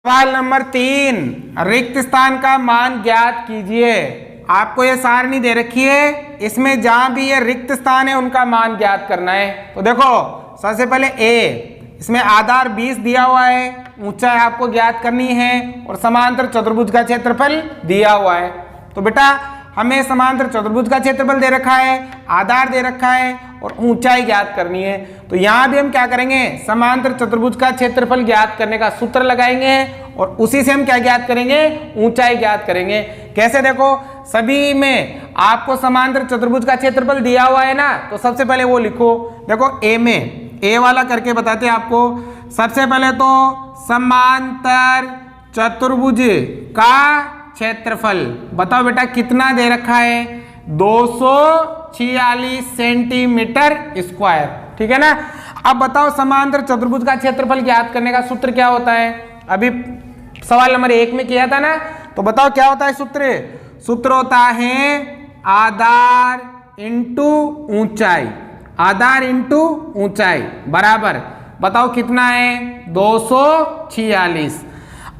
सवाल नंबर 3, रिक्त स्थान का मान ज्ञात कीजिए। आपको ये सारणी दे रखी है, इसमें जहां भी ये रिक्त स्थान है उनका मान ज्ञात करना है। तो देखो सबसे पहले ए, इसमें आधार 20 दिया हुआ है, ऊंचाई आपको ज्ञात करनी है और समांतर चतुर्भुज का क्षेत्रफल दिया हुआ है। तो बेटा हमें समांतर चतुर्भुज का क्षेत्रफल दे रखा है, आधार दे रखा है और ऊंचाई ज्ञात करनी है। तो यहां भी हम क्या करेंगे, समांतर चतुर्भुज का क्षेत्रफल ज्ञात करने का सूत्र लगाएंगे और उसी से हम क्या ज्ञात करेंगे, ऊंचाई ज्ञात करेंगे। कैसे, देखो सभी में आपको समांतर चतुर्भुज का क्षेत्रफल दिया हुआ है ना, तो सबसे पहले वो लिखो। देखो ए में, ए वाला करके बताते हैं आपको। सबसे पहले तो समांतर चतुर्भुज का क्षेत्रफल बताओ बेटा कितना दे रखा है, 246 सेंटीमीटर स्क्वायर, ठीक है ना। अब बताओ समांतर चतुर्भुज का क्षेत्रफल ज्ञात करने का सूत्र क्या होता है। अभी सवाल नंबर 1 में किया था ना, तो बताओ क्या होता है सूत्र। सूत्र होता है आधार इंटू ऊंचाई, आधार इंटू ऊंचाई बराबर बताओ कितना है, 246।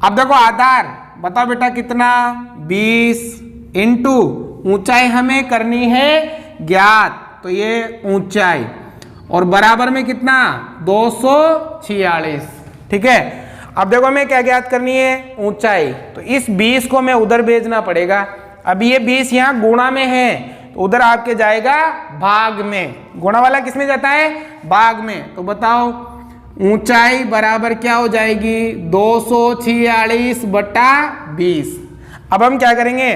अब देखो आधार बताओ बेटा कितना, 20 इंटू ऊंचाई हमें करनी है ज्ञात, तो ये ऊंचाई और बराबर में कितना, 246, ठीक है। अब देखो हमें क्या ज्ञात करनी है, ऊंचाई। तो इस 20 को मैं उधर भेजना पड़ेगा। अब ये 20 यहाँ गुणा में है, तो उधर आपके जाएगा भाग में। गुणा वाला किसमें जाता है, भाग में। तो बताओ ऊंचाई बराबर क्या हो जाएगी, 246 बटा 20। अब हम क्या करेंगे,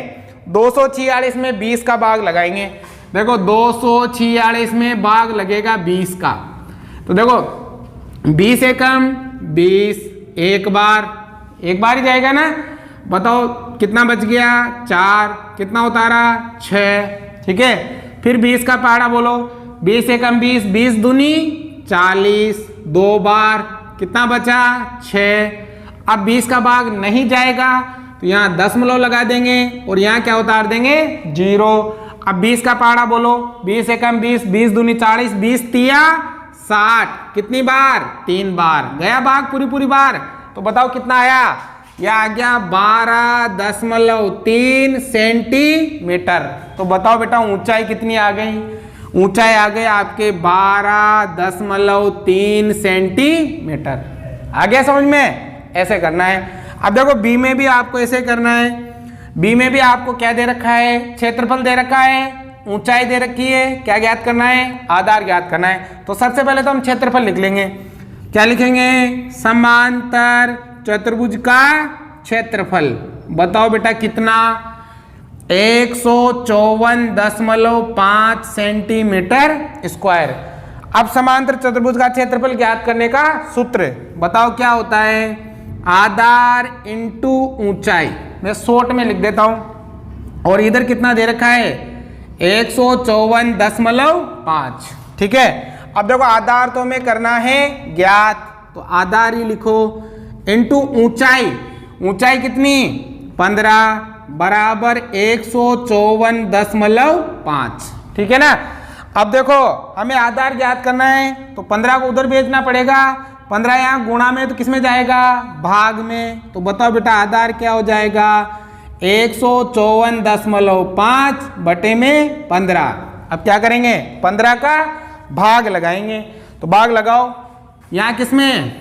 246 में 20 का भाग लगाएंगे। देखो 246 में भाग लगेगा 20 का, तो देखो 20 एकम 20, एक बार ही जाएगा ना। बताओ कितना बच गया, 4, कितना उतारा 6, ठीक है। फिर 20 का पहाड़ा बोलो, 20 एकम 20, 20 दूनी 40, दो बार कितना बचा 6। अब 20 का भाग नहीं जाएगा तो यहाँ दशमलव लगा देंगे और यहाँ क्या उतार देंगे, 0। अब 20 का पहाड़ा बोलो, 20 एकम 20, 20 दूनी 40, 20 तिया 60, कितनी बार, 3 बार गया भाग पूरी बार। तो बताओ कितना आया, यह आ गया 12.3 सेंटीमीटर। तो बताओ बेटा ऊंचाई कितनी आ गई, ऊंचाई आ गई आपके 12.3 सेंटीमीटर। आ गया समझ में, ऐसे करना है। अब देखो बी में भी आपको ऐसे करना है। बी में भी आपको क्या दे रखा है, क्षेत्रफल दे रखा है, ऊंचाई दे रखी है, क्या ज्ञात करना है, आधार ज्ञात करना है। तो सबसे पहले तो हम क्षेत्रफल लिख लेंगे। क्या लिखेंगे, समांतर चतुर्भुज का क्षेत्रफल बताओ बेटा कितना, 154.5 सेंटीमीटर स्क्वायर। अब समांतर चतुर्भुज का क्षेत्रफल ज्ञात करने का सूत्र बताओ क्या होता है, आधार इंटू ऊंचाई। मैं शॉर्ट में लिख देता हूं, और इधर कितना दे रखा है, 154.5, ठीक है। अब देखो आधार तो हमें करना है ज्ञात, तो आधार ही लिखो, इंटू ऊंचाई, ऊंचाई कितनी 15 बराबर 154.5, ठीक है ना। अब देखो हमें आधार ज्ञात करना है, तो 15 को उधर भेजना पड़ेगा, 15 यहाँ गुणा में तो किसमें जाएगा, भाग में। तो बताओ बेटा आधार क्या हो जाएगा, 154.5 बटे में 15। अब क्या करेंगे, 15 का भाग लगाएंगे। तो भाग लगाओ, यहाँ किसमें,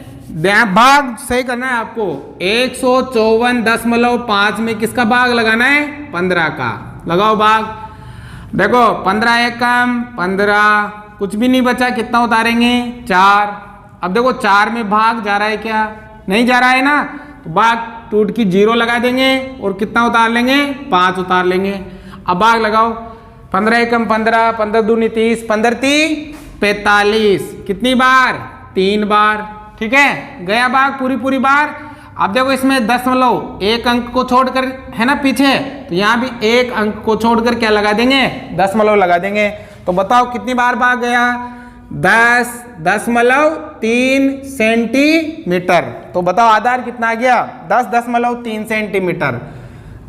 भाग सही करना है आपको। 154.5 में किसका भाग लगाना है, 15 का। लगाओ भाग। देखो 15 एकम 15, कुछ भी नहीं बचा, कितना उतारेंगे 4। अब देखो 4 में भाग जा रहा है क्या, नहीं जा रहा है ना, तो भाग टूट की 0 लगा देंगे और कितना उतार लेंगे, 5 उतार लेंगे। अब भाग लगाओ, 15 एकम 15, 15 दूनी 30, 15 × 45, कितनी बार, 3 बार, ठीक है। गया भाग पूरी बार। अब देखो इसमें दशमलव एक अंक को छोड़कर है ना पीछे, तो यहाँ भी एक अंक को छोड़कर क्या लगा देंगे, दशमलव लगा देंगे। तो बताओ कितनी बार भाग गया, 10.3 सेंटीमीटर। तो बताओ आधार कितना आ गया, 10.3 सेंटीमीटर,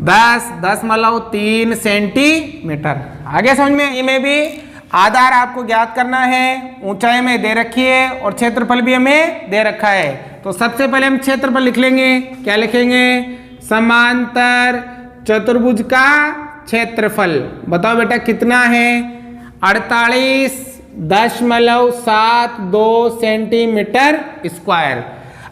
10.3 सेंटीमीटर। आगे समझ में, इनमें भी आधार आपको ज्ञात करना है, ऊंचाई में दे रखी है और क्षेत्रफल भी हमें दे रखा है। तो सबसे पहले हम क्षेत्रफल लिख लेंगे। क्या लिखेंगे? समांतर चतुर्भुज का क्षेत्रफल। बताओ बेटा कितना है? 48.72 सेंटीमीटर स्क्वायर।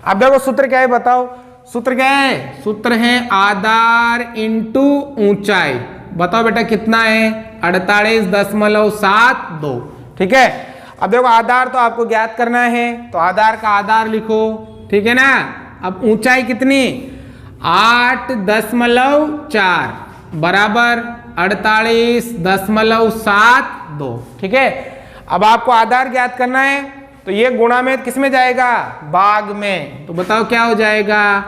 अब देखो सूत्र क्या है, बताओ सूत्र क्या है? सूत्र है आधार इंटू ऊंचाई। बताओ बेटा कितना है? 48.72। ठीक है। अब देखो आधार तो आपको ज्ञात करना है, तो आधार का आधार लिखो, ठीक है ना। अब ऊंचाई कितनी? 8.4 बराबर 48.72। ठीक है। अब आपको आधार ज्ञात करना है, तो ये गुणा में किस में जाएगा? भाग में। तो बताओ क्या हो जाएगा?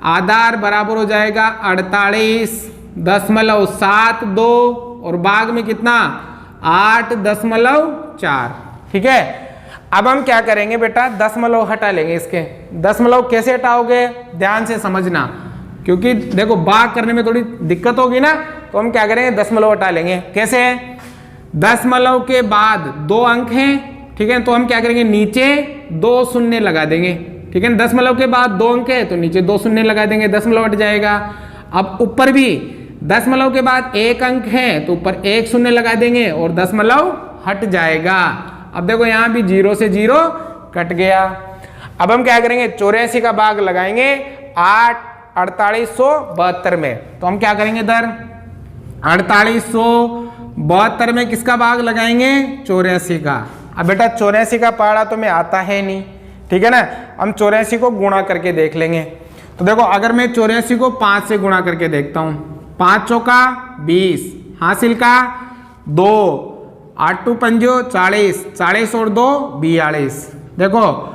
आधार बराबर हो जाएगा 48.72 और भाग में कितना? 8.4। ठीक है। अब हम क्या करेंगे बेटा? दशमलव हटा लेंगे इसके। दशमलव कैसे हटाओगे? ध्यान से समझना, क्योंकि देखो भाग करने में थोड़ी दिक्कत होगी ना, तो हम क्या करेंगे? दशमलव हटा लेंगे। कैसे? दशमलव के बाद 2 अंक हैं, ठीक है, तो हम क्या करेंगे? नीचे 2 शून्य लगा देंगे। ठीक है। दशमलव के बाद 2 अंक है तो नीचे 2 शून्य लगा देंगे, दशमलव हट जाएगा। अब ऊपर भी दशमलव के बाद 1 अंक है तो ऊपर 1 शून्य लगा देंगे और दशमलव हट जाएगा। अब देखो यहाँ भी 0 से 0 कट गया। अब हम क्या करेंगे? 84 का भाग लगाएंगे 4872 में। तो हम क्या करेंगे इधर? 4872 में किसका भाग लगाएंगे? 84 का। अब बेटा 84 का पहाड़ा तो मैं आता है नहीं, ठीक है ना। हम 84 को गुणा करके देख लेंगे। तो देखो अगर मैं 84 को 5 से गुणा करके देखता हूं, 5 चौका 20, हासिल का 2, 8 टू 5 40, 40 और 2 42। देखो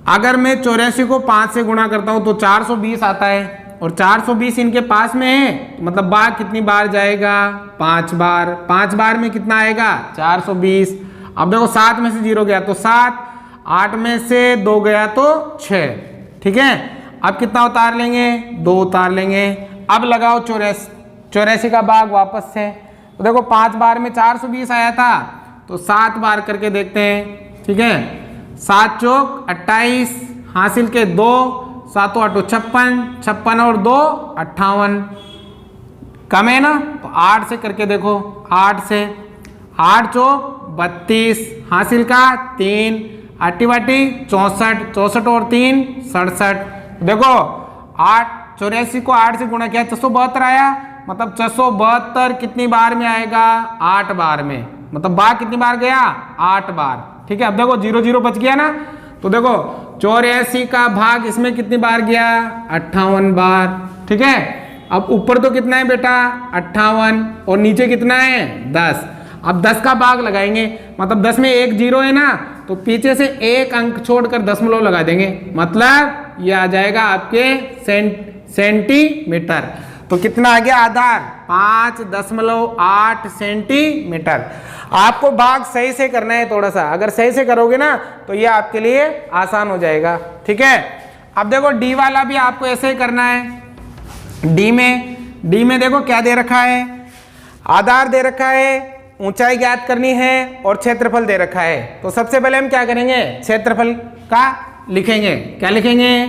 अगर मैं 84 को 5 से गुणा करता हूं तो 420 आता है और 420 इनके पास में है, मतलब भाग कितनी बार जाएगा? 5 बार। 5 बार में कितना आएगा? 420। अब देखो 7 में से 0 गया तो 7, 8 में से 2 गया तो 6। ठीक है। अब कितना उतार लेंगे? 2 उतार लेंगे। अब लगाओ 84 का भाग वापस से। तो देखो 5 बार में 420 आया था, तो 7 बार करके देखते हैं। ठीक है। 7 चौक 28, हासिल के 2, 7 8 56, 56 और 2 58। कम है ना, तो 8 से करके देखो। 8 से 8 चौक 32, हासिल का 3, 8 बाटी 64, 64 और 3 67। देखो 84 को 8 से गुणा किया 672 आया, मतलब 672 कितनी बार में आएगा? 8 बार में। मतलब भाग कितनी बार गया? 8 बार। ठीक है। अब देखो 0 0 बच गया ना, तो देखो 84 का भाग इसमें कितनी बार गया? 58 बार। ठीक है। अब ऊपर तो कितना है बेटा? 58 और नीचे कितना है? 10। अब 10 का भाग लगाएंगे, मतलब 10 में 1 0 है ना, तो पीछे से 1 अंक छोड़कर दशमलव लगा देंगे, मतलब ये आ जाएगा आपके सेंटीमीटर। तो कितना आ गया? आधार 5.8 सेंटीमीटर। आपको भाग सही से करना है थोड़ा सा, अगर सही से करोगे ना तो ये आपके लिए आसान हो जाएगा। ठीक है। अब देखो डी वाला भी आपको ऐसे ही करना है। डी में देखो क्या दे रखा है? आधार दे रखा है, ऊंचाई ज्ञात करनी है और क्षेत्रफल दे रखा है। तो सबसे पहले हम क्या करेंगे? क्षेत्रफल का लिखेंगे। क्या लिखेंगे?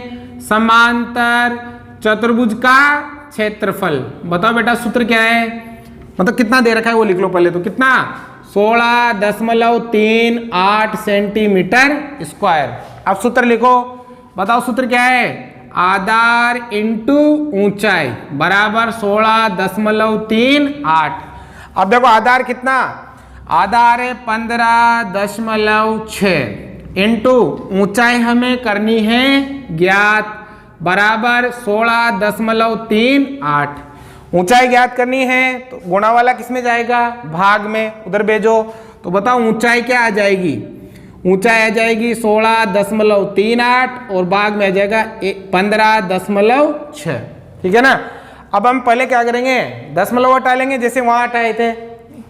समांतर चतुर्भुज का क्षेत्रफल। बताओ बेटा सूत्र क्या है? मतलब कितना दे रखा है वो लिख लो पहले। तो कितना? 16.38 सेंटीमीटर स्क्वायर। अब सूत्र लिखो। बताओ सूत्र क्या है? आधार इंटू ऊंचाई बराबर 16.38। अब देखो आधार कितना? आधार है 15.6 इंटू ऊंचाई हमें करनी है ज्ञात, बराबर 16.38। ऊंचाई ज्ञात करनी है तो गुणा वाला किस में जाएगा? भाग में, उधर भेजो। तो बताओ ऊंचाई क्या आ जाएगी? ऊंचाई आ जाएगी 16.38 और भाग में आ जाएगा 15.6। ठीक है ना। अब हम पहले क्या करेंगे? दशमलव हटा लेंगे जैसे वहां हटाए थे।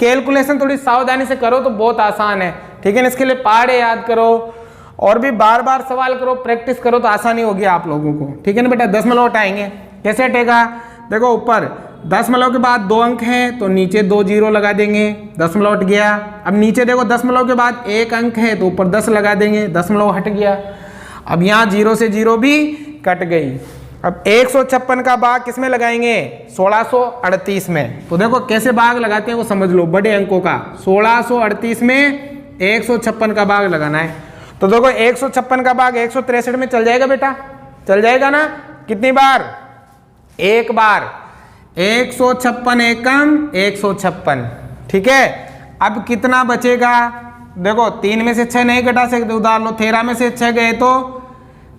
कैलकुलेशन थोड़ी सावधानी से करो तो बहुत आसान है। ठीक है ना। इसके लिए पहाड़े याद करो और भी बार बार सवाल करो, प्रैक्टिस करो तो आसानी होगी आप लोगों को। ठीक है ना बेटा। दशमलव हटाएंगे, कैसे हटेगा? देखो ऊपर दशमलव के बाद 2 अंक हैं तो नीचे 2 जीरो लगा देंगे, दशमलव हट गया। अब नीचे देखो दशमलव के बाद 1 अंक है तो ऊपर 10 लगा देंगे, दशमलव हट गया। अब यहाँ 0 से 0 भी कट गई। अब 156 का भाग किस में लगाएंगे? 1638 में। तो देखो कैसे भाग लगाते हैं वो समझ लो, बड़े अंकों का। 1638 में 156 का भाग लगाना है। तो देखो 156 का भाग 163 में चल जाएगा बेटा, चल जाएगा ना? कितनी बार? एक बार। 156 एकम 156, ठीक है। अब कितना बचेगा? देखो 3 में से 6 नहीं घटा सकते, उधार लो। 13 में से 6 गए तो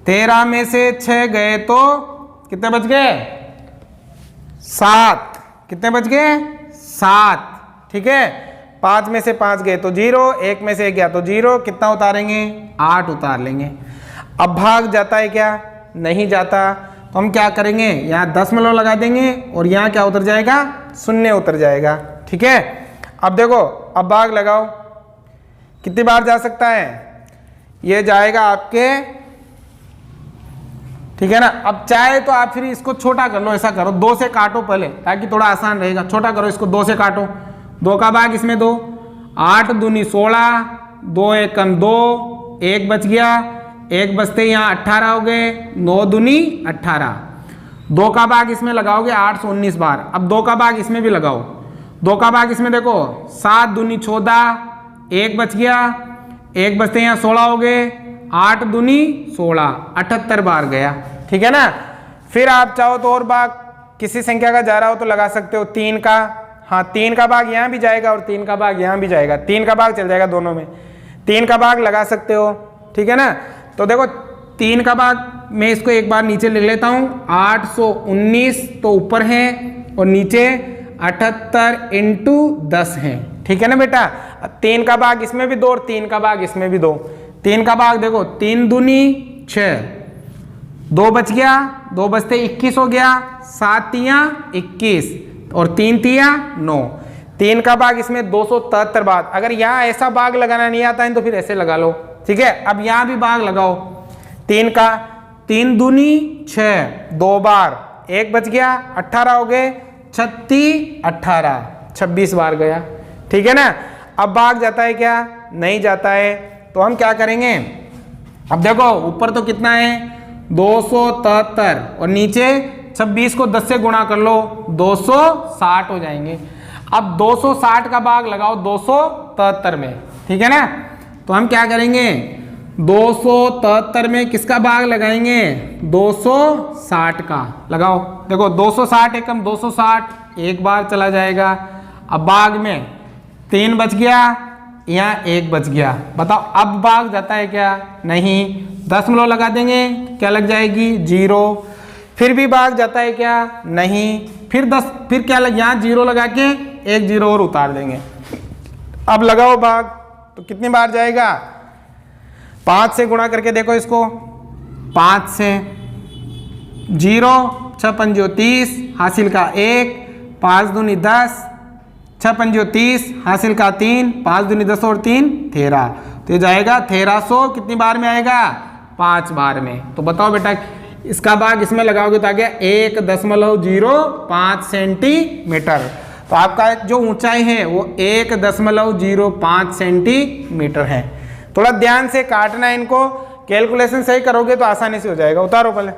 13 में से 6 गए तो कितने बच गए? 7। कितने बच गए? 7, ठीक है। 5 में से 5 गए तो 0, 1 में से 1 गया तो 0। कितना उतारेंगे? 8 उतार लेंगे। अब भाग जाता है क्या? नहीं जाता। तो हम क्या करेंगे? यहाँ दशमलव लगा देंगे और यहाँ क्या उतर जाएगा? शून्य उतर जाएगा, ठीक है। अब देखो, अब भाग लगाओ, कितनी बार जा सकता है? ये जाएगा आपके, ठीक है ना। अब चाहे तो आप फिर इसको छोटा कर लो, ऐसा करो 2 से काटो पहले ताकि थोड़ा आसान रहेगा। छोटा करो इसको, 2 से काटो। 2 का भाग इसमें दो, 8 दूनी 16, 2 एकम 2, 1 बच गया, 1 बचते यहाँ 18 हो गए, 9 दूनी 18। 2 का भाग इसमें लगाओगे 819 बार। अब 2 का भाग इसमें भी लगाओ। 2 का भाग इसमें देखो, 7 दूनी 14, 1 बच गया, 1 बचते यहाँ 16 हो गए, 8 दूनी 16, 78 बार गया, ठीक है ना। फिर आप चाहो तो और भाग किसी संख्या का जा रहा हो तो लगा सकते हो। 3 का, हाँ 3 का भाग यहाँ भी जाएगा और 3 का भाग यहाँ भी जाएगा। 3 का भाग चल जाएगा दोनों में, 3 का भाग लगा सकते हो, ठीक है ना। तो देखो 3 का भाग मैं इसको एक बार नीचे लिख लेता हूँ। 819 तो ऊपर है और नीचे 78 इंटू 10 है, ठीक है ना बेटा। 3 का भाग इसमें भी दो और 3 का भाग इसमें भी दो। 3 का भाग देखो, 3 दूनी 6, 2 बच गया, 2 बचते 21 हो गया, 7 तिया 21 और 3 तिया 9। 3 का भाग इसमें 273 बार। अगर यहाँ ऐसा भाग लगाना नहीं आता है तो फिर ऐसे लगा लो, ठीक है। अब यहाँ भी भाग लगाओ 3 का, 3 दूनी 6, 2 बार, 1 बच गया, 18 हो गए, 36 18, 26 बार गया, ठीक है ना। अब भाग जाता है क्या? नहीं जाता है। तो हम क्या करेंगे? अब देखो ऊपर तो कितना है? 273 और नीचे 26 को 10 से गुणा कर लो, 260 हो जाएंगे। अब 260 का भाग लगाओ 273 में, ठीक है ना। तो हम क्या करेंगे? 273 में किसका भाग लगाएंगे? 260 का लगाओ। देखो 260 एकम 260, एक बार चला जाएगा। अब भाग में 3 बच गया, यहाँ 1 बच गया। बताओ अब भाग जाता है क्या? नहीं। दशमलव लगा देंगे, क्या लग जाएगी? 0। फिर भी भाग जाता है क्या? नहीं। फिर क्या लग, यहाँ 0 लगा के 1 0 और उतार देंगे। अब लगाओ भाग, तो कितनी बार जाएगा? 5 से गुणा करके देखो इसको, 5 से 0, 6 पंजो 30, हासिल का 1, 5 दूनी 10, 6 पंजो 30, हासिल का 3, 5 दूनी 10 और 3 13। तो ये जाएगा 1300। कितनी बार में आएगा? 5 बार में। तो बताओ बेटा, इसका भाग इसमें लगाओगे तो आ गया 1.05 सेंटीमीटर। तो आपका जो ऊंचाई है वो 1.05 सेंटीमीटर है। थोड़ा ध्यान से काटना है इनको, कैलकुलेशन सही करोगे तो आसानी से हो जाएगा। उतारो पहले।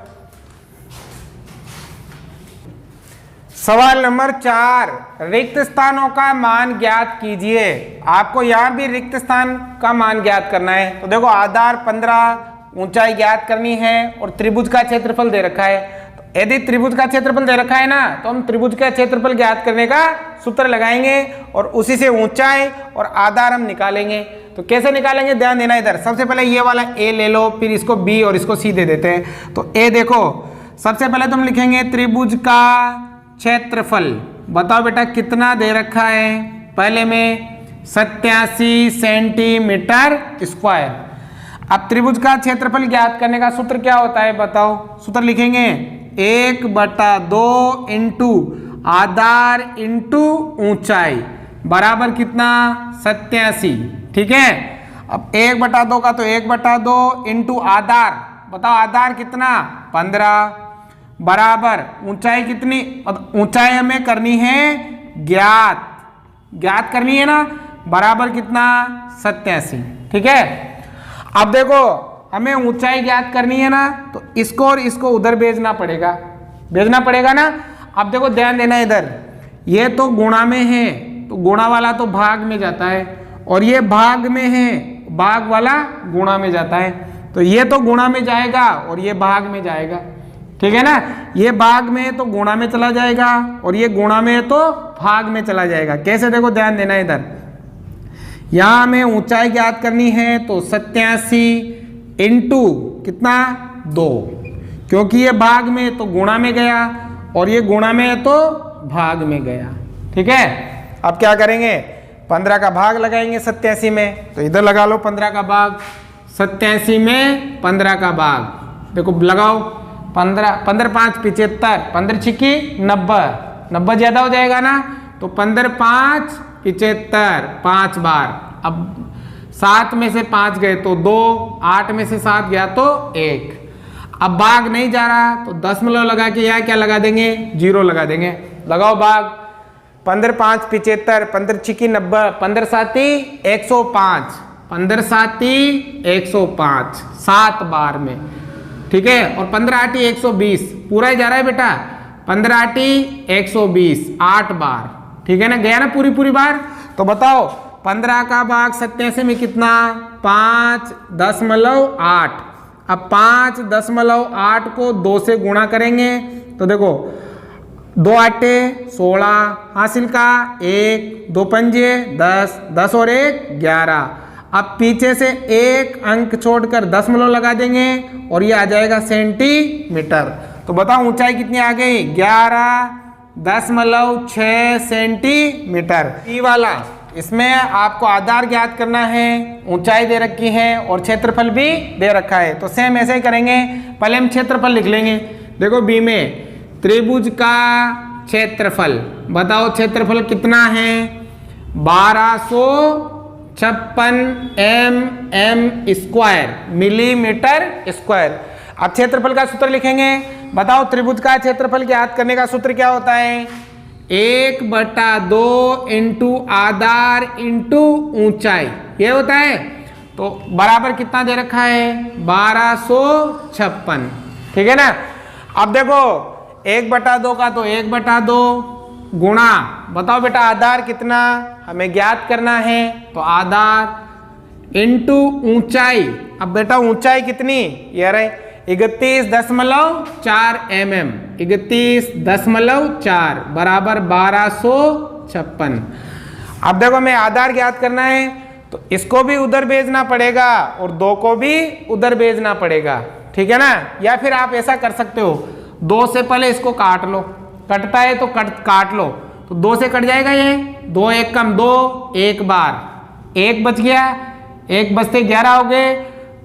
सवाल नंबर 4, रिक्त स्थानों का मान ज्ञात कीजिए। आपको यहाँ भी रिक्त स्थान का मान ज्ञात करना है। तो देखो आधार 15, ऊंचाई ज्ञात करनी है और त्रिभुज का क्षेत्रफल दे रखा है। तो यदि त्रिभुज का क्षेत्रफल दे रखा है ना, तो हम त्रिभुज का क्षेत्रफल ज्ञात करने का सूत्र लगाएंगे और उसी से ऊंचाई और आधार हम निकालेंगे। तो कैसे निकालेंगे? ध्यान देना इधर। सबसे पहले ये वाला ए ले लो, फिर इसको बी और इसको सी दे देते हैं। तो ए देखो, सबसे पहले तो हम लिखेंगे त्रिभुज का क्षेत्रफल। बताओ बेटा कितना दे रखा है? पहले में 87 सेंटीमीटर स्क्वायर। अब त्रिभुज का क्षेत्रफल ज्ञात करने का सूत्र क्या होता है? बताओ। सूत्र लिखेंगे 1/2 इंटू आधार इंटू ऊंचाई बराबर कितना? 87, ठीक है। अब 1/2 का तो 1/2 इंटू आधार, बताओ आधार कितना? 15, बराबर ऊंचाई कितनी, ऊंचाई हमें करनी है ज्ञात, ज्ञात करनी है ना, बराबर कितना 87। ठीक है, अब देखो हमें ऊंचाई ज्ञात करनी है ना, तो इसको और इसको उधर भेजना पड़ेगा, भेजना पड़ेगा ना। अब देखो ध्यान देना, इधर ये तो गुणा में है, तो गुणा वाला तो भाग में जाता है, और ये भाग में है, भाग वाला गुणा में जाता है, तो ये तो गुणा में जाएगा और ये भाग में जाएगा। ठीक है ना, ये भाग में है तो गुणा में चला जाएगा, और ये गुणा में है तो भाग में चला जाएगा। कैसे, देखो ध्यान देना, इधर यहां हमें ऊंचाई ज्ञात करनी है, तो 87 इंटू कितना 2, क्योंकि ये भाग में तो गुणा में गया और ये गुणा में है तो भाग में गया। ठीक है, अब क्या करेंगे, 15 का भाग लगाएंगे 87 में, तो इधर लगा लो 15 का भाग, 87 में 15 का भाग, देखो लगाओ 15, 15 5 75, 15 छिक्की 90, 90 ज्यादा हो जाएगा ना, तो 15 5 75, 5 बार। अब 7 में से 5 गए तो 2, 8 में से 7 गया तो 1। अब भाग नहीं जा रहा तो दशमलव लगा के यहाँ क्या लगा देंगे, 0 लगा देंगे। लगाओ भाग, 15 5 75, 15 छिक्की 90, 15 7 105, 15 7 105, 7 बार में। ठीक है, और 15 8 120, पूरा ही जा रहा है बेटा, 15 8 120, 8 बार। ठीक है ना, गया ना पूरी पूरी बार। तो बताओ 15 का भाग 87 में कितना, 5.8। अब 5.8 को 2 से गुणा करेंगे, तो देखो 2 आटे 16, हासिल का 1, 2 पंजे 10, 10 और 1 11। अब पीछे से एक अंक छोड़कर दशमलव लगा देंगे और ये आ जाएगा सेंटीमीटर। तो बताओ ऊंचाई कितनी आ गई, 11.6 सेंटीमीटर। ई वाला, इसमें आपको आधार ज्ञात करना है, ऊंचाई दे रखी है और क्षेत्रफल भी दे रखा है। तो सेम ऐसे ही करेंगे, पहले हम क्षेत्रफल लिख लेंगे। देखो बी में त्रिभुज का क्षेत्रफल, बताओ क्षेत्रफल कितना है, 1256 mm स्क्वायर, मिलीमीटर स्क्वायर। अब क्षेत्रफल का सूत्र लिखेंगे। बताओ त्रिभुज का क्षेत्रफल ज्ञात करने का सूत्र क्या होता है, 1/2 इंटू आधार इंटू ऊंचाई, ये होता है। तो बराबर कितना दे रखा है, 1256। ठीक है ना। अब देखो 1/2 का तो 1/2 गुणा, बताओ बेटा आधार कितना हमें ज्ञात करना है, तो आधार इंटू ऊंचाई। अब बेटा ऊंचाई कितनी, ये रहे 31.4 mm, 31.4 बराबर 1256। अब देखो मैं आधार ज्ञात करना है, तो इसको भी उधर भेजना पड़ेगा और 2 को भी उधर भेजना पड़ेगा। ठीक है ना। या फिर आप ऐसा कर सकते हो, 2 से पहले इसको काट लो, कटता है तो काट लो, तो 2 से कट जाएगा ये, 2 1 कम 2, 1 बार 1 बच गया, 1 बचते 11 हो गए,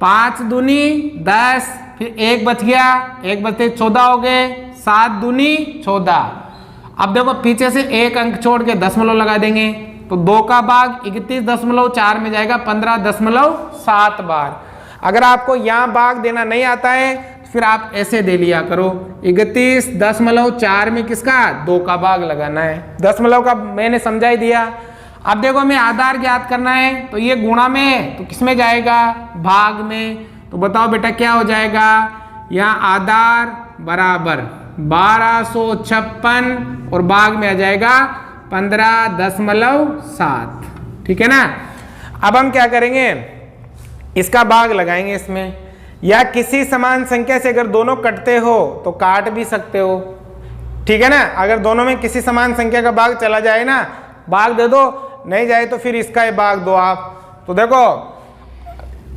5 दूनी 10, फिर 1 बच गया, 1 बचते 14 हो गए, 7 दूनी 14। अब देखो पीछे से एक अंक छोड़ के दशमलव लगा देंगे, तो 2 का भाग 31.4 में जाएगा 15.7 बार। अगर आपको यहाँ भाग देना नहीं आता है तो फिर आप ऐसे दे लिया करो, 31.4 में किसका 2 का भाग लगाना है। दशमलव का मैंने समझा ही दिया। अब देखो हमें आधार ज्ञात करना है, तो ये गुणा में तो किस में जाएगा, भाग में। तो बताओ बेटा क्या हो जाएगा, यहाँ आधार बराबर 1256 और भाग में आ जाएगा 15.7। ठीक है ना। अब हम क्या करेंगे, इसका भाग लगाएंगे इसमें, या किसी समान संख्या से अगर दोनों कटते हो तो काट भी सकते हो। ठीक है ना। अगर दोनों में किसी समान संख्या का भाग चला जाए ना, भाग दे दो, नहीं जाए तो फिर इसका ही भाग दो आप। तो देखो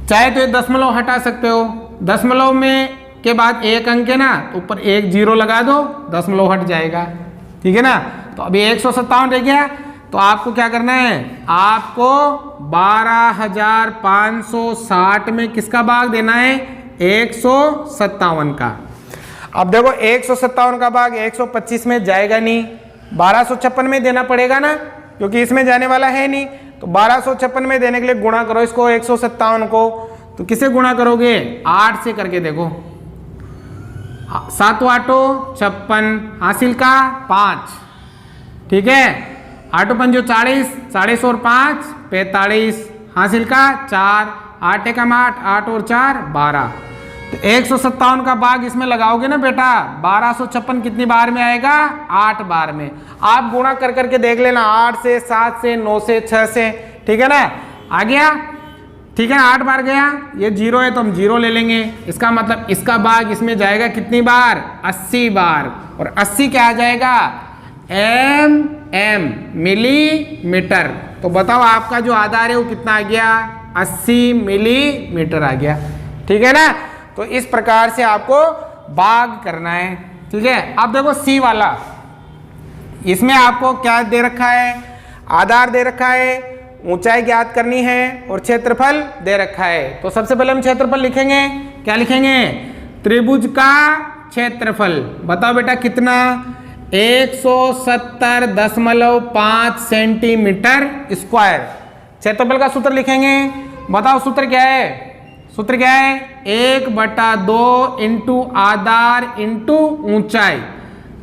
चाहे तो ये दशमलव हटा सकते हो, दशमलव में के बाद एक अंक है ना, तो ऊपर 1 0 लगा दो, दशमलव हट जाएगा। ठीक है ना। तो अभी 157 रह गया, तो आपको क्या करना है, आपको 12,560 में किसका भाग देना है, 157 का। अब देखो 157 का भाग 125 में जाएगा नहीं, 1256 में देना पड़ेगा ना, क्योंकि इसमें जाने वाला है नहीं। तो 1256 में देने के लिए गुणा करो इसको 157 को। तो किसे गुणा करोगे, 8 से करके देखो, 7 आठो 56, हासिल का 5, ठीक है। 8 पंजो 40, 40 और 5 45, हासिल का 4, 8 एकम 8, 8 और 4 12। तो 157 का भाग इसमें लगाओगे ना बेटा, 1256 कितनी बार में आएगा? 8 बार में। आप गुणा कर करके देख लेना, 8 से 7 से 9 से 6 से, ठीक है ना। आ गया, ठीक है। 8 बार गया, ये 0 है तो हम 0 ले लेंगे। इसका मतलब इसका भाग इसमें जाएगा कितनी बार? 80 बार। और 80 क्या आ जाएगा? M millimetre. तो बताओ आपका जो आधार है वो कितना आ गया? 80 मिलीमीटर आ गया, ठीक है ना। तो इस प्रकार से आपको भाग करना है, ठीक है। अब देखो सी वाला, इसमें आपको क्या दे रखा है? आधार दे रखा है, ऊंचाई ज्ञात करनी है और क्षेत्रफल दे रखा है। तो सबसे पहले हम क्षेत्रफल लिखेंगे। क्या लिखेंगे? त्रिभुज का क्षेत्रफल। बताओ बेटा कितना? 170.5 सेंटीमीटर स्क्वायर। क्षेत्रफल का सूत्र लिखेंगे। बताओ सूत्र क्या है? सूत्र क्या है? 1/2 इंटू आधार इंटू ऊंचाई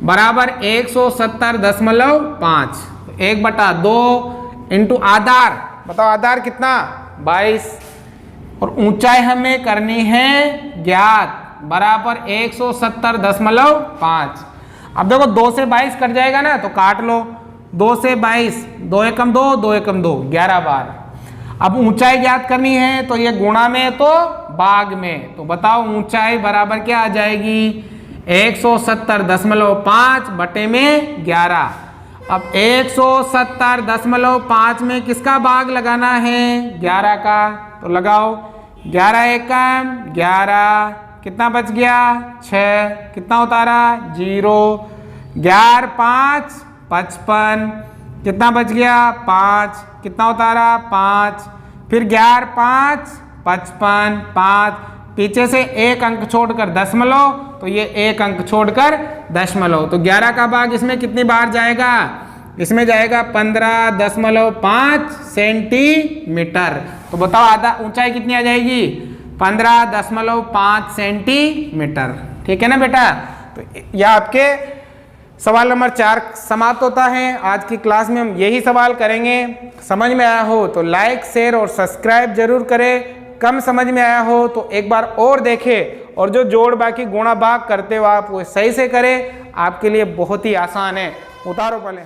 बराबर 170.5। 1/2 इंटू आधार, बताओ आधार कितना? 22, और ऊंचाई हमें करनी है ज्ञात, बराबर 170.5। अब देखो 2 से 22 कट जाएगा ना, तो काट लो। 2 से 22, 2 एकम 2, 2 एकम 2, 11 बार। अब ऊंचाई ज्ञात करनी है तो ये गुणा में तो भाग में। तो बताओ ऊंचाई बराबर क्या आ जाएगी? 170.5 बटे में 11। अब 170.5 में किसका भाग लगाना है? 11 का। तो लगाओ, 11 एकम 11, कितना बच गया? 6, कितना उतारा? 0, 11 5 55, कितना बच गया? 5, कितना उतारा? 5, फिर 11 5 55, 5, पीछे से एक अंक छोड़कर दशमलव, तो ये एक अंक छोड़कर दशमलव। तो 11 का भाग इसमें कितनी बार जाएगा? इसमें जाएगा 15.5 सेंटीमीटर। तो बताओ आधा ऊंचाई कितनी आ जाएगी? 15.5 सेंटीमीटर, ठीक है ना बेटा। तो यह आपके सवाल नंबर 4 समाप्त होता है। आज की क्लास में हम यही सवाल करेंगे। समझ में आया हो तो लाइक, शेयर और सब्सक्राइब जरूर करें। कम समझ में आया हो तो एक बार और देखें, और जो जोड़ बाकी गुणा भाग करते हो आप वो सही से करें। आपके लिए बहुत ही आसान है। उतारो पहले।